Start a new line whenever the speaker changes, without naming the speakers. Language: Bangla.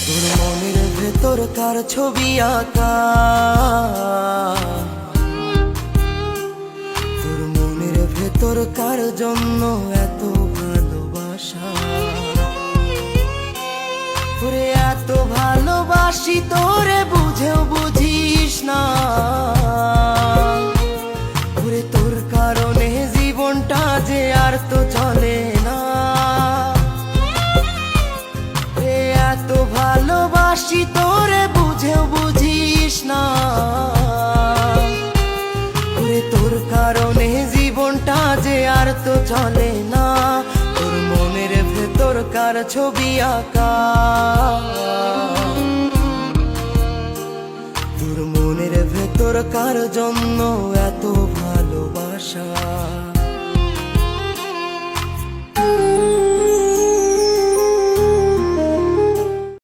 তোর মনের ভেতর কার ছবি আঁকা, তোর মনের ভেতর কার জন্য এত ভালোবাসা। তোরে এত ভালোবাসি তোরে বুঝেও বুঝিস না, ওরে তোর কারণে জীবনটা যে আর তো চলে না। এত ভালোবাসি তোরে বুঝেও বুঝিস না, ওরে তোর কারণে জীবনটা যে আর তো চলে না। তোর মনের ভেতর কার ছবি আঁকা, তোর মনের ভেতর কার জন্য